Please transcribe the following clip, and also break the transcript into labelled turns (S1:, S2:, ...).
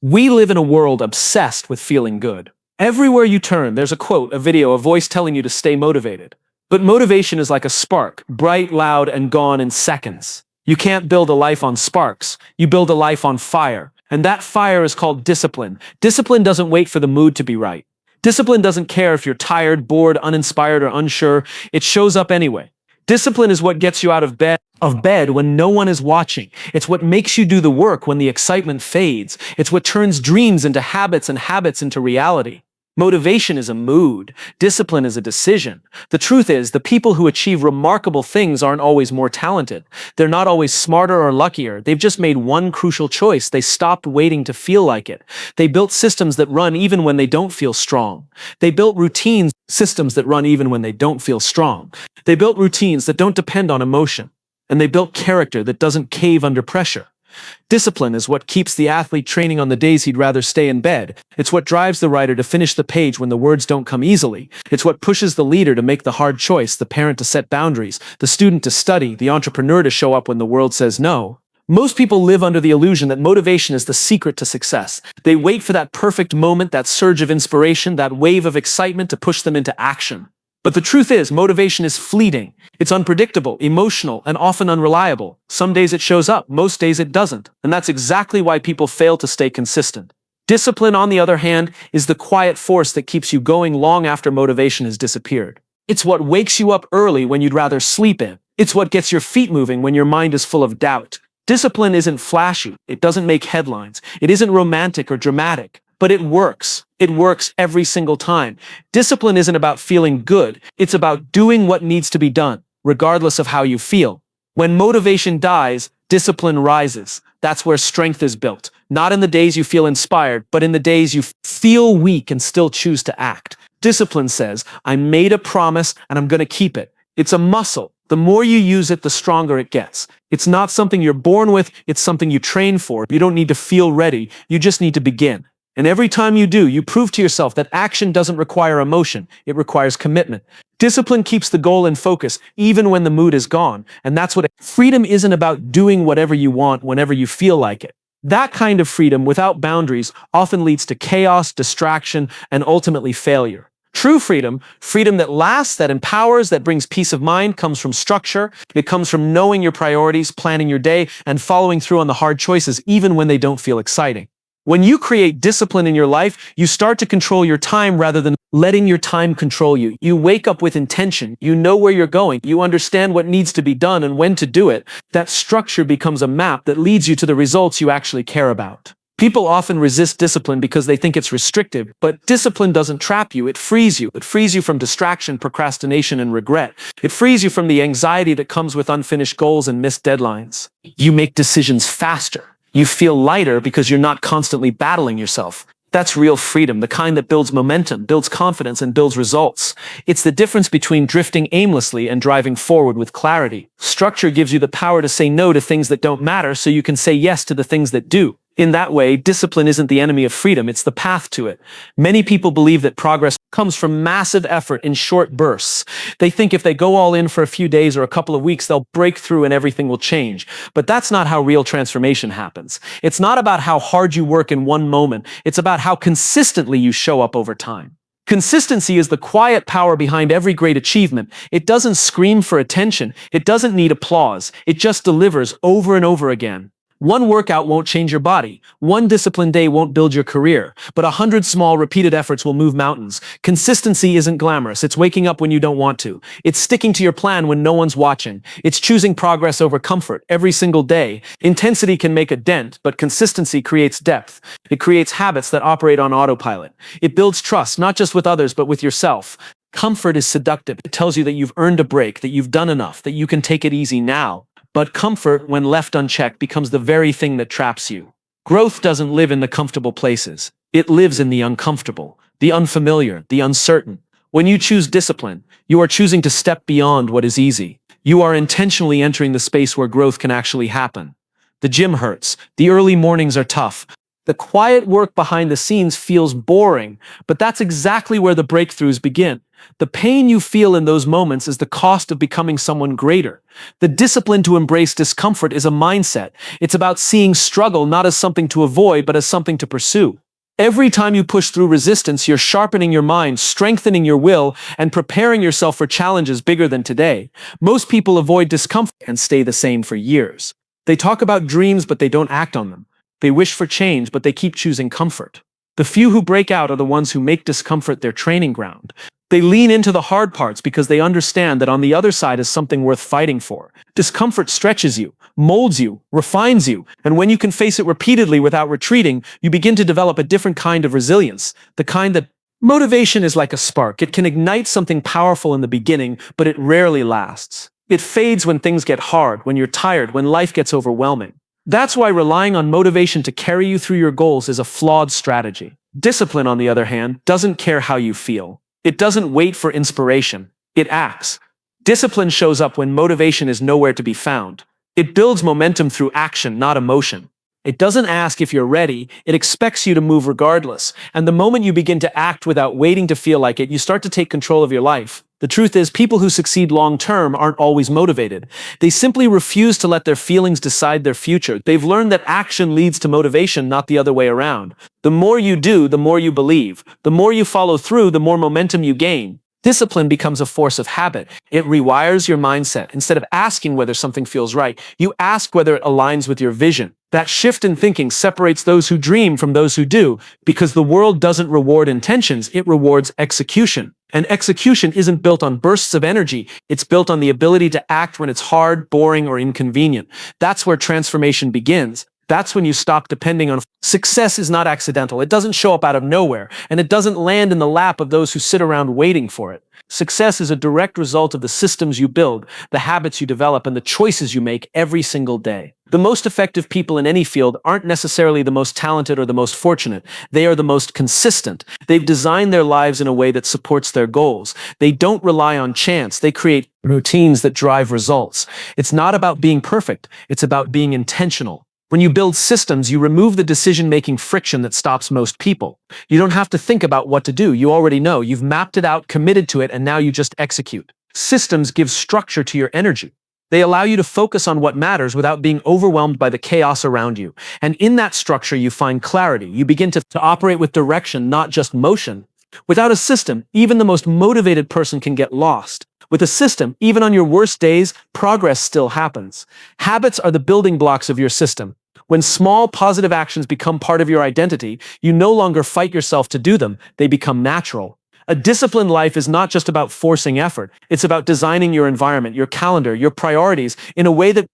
S1: We live in a world obsessed with feeling good. Everywhere you turn, there's a quote, a video, a voice telling you to stay motivated. But motivation is like a spark, bright, loud, and gone in seconds. You can't build a life on sparks. You build a life on fire. And that fire is called discipline. Discipline doesn't wait for the mood to be right. Discipline doesn't care if you're tired, bored, uninspired, or unsure. It shows up anyway. Discipline is what gets you out of bed when no one is watching. It's what makes you do the work when the excitement fades. It's what turns dreams into habits and habits into reality. Motivation is a mood. Discipline is a decision. The truth is, the people who achieve remarkable things aren't always more talented. They're not always smarter or luckier. They've just made one crucial choice. They stopped waiting to feel like it. They built systems that run even when they don't feel strong. They built systems that run even when they don't feel strong. They built routines that don't depend on emotion. And they built character that doesn't cave under pressure. Discipline is what keeps the athlete training on the days he'd rather stay in bed. It's what drives the writer to finish the page when the words don't come easily. It's what pushes the leader to make the hard choice, the parent to set boundaries, the student to study, the entrepreneur to show up when the world says no. Most people live under the illusion that motivation is the secret to success. They wait for that perfect moment, that surge of inspiration, that wave of excitement to push them into action. But the truth is, motivation is fleeting. It's unpredictable, emotional, and often unreliable. Some days it shows up, most days it doesn't. And that's exactly why people fail to stay consistent. Discipline, on the other hand, is the quiet force that keeps you going long after motivation has disappeared. It's what wakes you up early when you'd rather sleep in. It's what gets your feet moving when your mind is full of doubt. Discipline isn't flashy. It doesn't make headlines. It isn't romantic or dramatic. But it works. It works every single time. Discipline isn't about feeling good. It's about doing what needs to be done, regardless of how you feel. When motivation dies, discipline rises. That's where strength is built. Not in the days you feel inspired, but in the days you feel weak and still choose to act. Discipline says, I made a promise and I'm going to keep it. It's a muscle. The more you use it, the stronger it gets. It's not something you're born with. It's something you train for. You don't need to feel ready. You just need to begin. And every time you do, you prove to yourself that action doesn't require emotion, it requires commitment. Discipline keeps the goal in focus, even when the mood is gone. And that's what freedom isn't about doing whatever you want whenever you feel like it. That kind of freedom without boundaries often leads to chaos, distraction, and ultimately failure. True freedom, freedom that lasts, that empowers, that brings peace of mind, comes from structure. It comes from knowing your priorities, planning your day, and following through on the hard choices, even when they don't feel exciting. When you create discipline in your life, you start to control your time rather than letting your time control you. You wake up with intention. You know where you're going. You understand what needs to be done and when to do it. That structure becomes a map that leads you to the results you actually care about. People often resist discipline because they think it's restrictive, but discipline doesn't trap you. It frees you. It frees you from distraction, procrastination, and regret. It frees you from the anxiety that comes with unfinished goals and missed deadlines. You make decisions faster. You feel lighter because you're not constantly battling yourself. That's real freedom, the kind that builds momentum, builds confidence, and builds results. It's the difference between drifting aimlessly and driving forward with clarity. Structure gives you the power to say no to things that don't matter so you can say yes to the things that do. In that way, discipline isn't the enemy of freedom, it's the path to it. Many people believe that progress comes from massive effort in short bursts. They think if they go all in for a few days or a couple of weeks, they'll break through and everything will change. But that's not how real transformation happens. It's not about how hard you work in one moment. It's about how consistently you show up over time. Consistency is the quiet power behind every great achievement. It doesn't scream for attention. It doesn't need applause. It just delivers over and over again. One workout won't change your body. One disciplined day won't build your career. But 100 small, repeated efforts will move mountains. Consistency isn't glamorous. It's waking up when you don't want to. It's sticking to your plan when no one's watching. It's choosing progress over comfort every single day. Intensity can make a dent, but consistency creates depth. It creates habits that operate on autopilot. It builds trust, not just with others, but with yourself. Comfort is seductive. It tells you that you've earned a break, that you've done enough, that you can take it easy now. But comfort, when left unchecked, becomes the very thing that traps you. Growth doesn't live in the comfortable places. It lives in the uncomfortable, the unfamiliar, the uncertain. When you choose discipline, you are choosing to step beyond what is easy. You are intentionally entering the space where growth can actually happen. The gym hurts. The early mornings are tough. The quiet work behind the scenes feels boring, but that's exactly where the breakthroughs begin. The pain you feel in those moments is the cost of becoming someone greater. The discipline to embrace discomfort is a mindset. It's about seeing struggle not as something to avoid, but as something to pursue. Every time you push through resistance, you're sharpening your mind, strengthening your will, and preparing yourself for challenges bigger than today. Most people avoid discomfort and stay the same for years. They talk about dreams, but they don't act on them. They wish for change, but they keep choosing comfort. The few who break out are the ones who make discomfort their training ground. They lean into the hard parts because they understand that on the other side is something worth fighting for. Discomfort stretches you, molds you, refines you, and when you can face it repeatedly without retreating, you begin to develop a different kind of resilience, the kind that motivation is like a spark. It can ignite something powerful in the beginning, but it rarely lasts. It fades when things get hard, when you're tired, when life gets overwhelming. That's why relying on motivation to carry you through your goals is a flawed strategy. Discipline, on the other hand, doesn't care how you feel. It doesn't wait for inspiration. It acts. Discipline shows up when motivation is nowhere to be found. It builds momentum through action, not emotion. It doesn't ask if you're ready, it expects you to move regardless. And the moment you begin to act without waiting to feel like it, you start to take control of your life. The truth is, people who succeed long-term aren't always motivated. They simply refuse to let their feelings decide their future. They've learned that action leads to motivation, not the other way around. The more you do, the more you believe. The more you follow through, the more momentum you gain. Discipline becomes a force of habit. It rewires your mindset. Instead of asking whether something feels right, you ask whether it aligns with your vision. That shift in thinking separates those who dream from those who do, because the world doesn't reward intentions, it rewards execution. And execution isn't built on bursts of energy, it's built on the ability to act when it's hard, boring, or inconvenient. That's where transformation begins. That's when you stop depending on success is not accidental. It doesn't show up out of nowhere, and it doesn't land in the lap of those who sit around waiting for it. Success is a direct result of the systems you build, the habits you develop, and the choices you make every single day. The most effective people in any field aren't necessarily the most talented or the most fortunate. They are the most consistent. They've designed their lives in a way that supports their goals. They don't rely on chance. They create routines that drive results. It's not about being perfect. It's about being intentional. When you build systems, you remove the decision-making friction that stops most people. You don't have to think about what to do. You already know. You've mapped it out, committed to it, and now you just execute. Systems give structure to your energy. They allow you to focus on what matters without being overwhelmed by the chaos around you. And in that structure, you find clarity. You begin to operate with direction, not just motion. Without a system, even the most motivated person can get lost. With a system, even on your worst days, progress still happens. Habits are the building blocks of your system. When small, positive actions become part of your identity, you no longer fight yourself to do them. They become natural. A disciplined life is not just about forcing effort. It's about designing your environment, your calendar, your priorities in a way that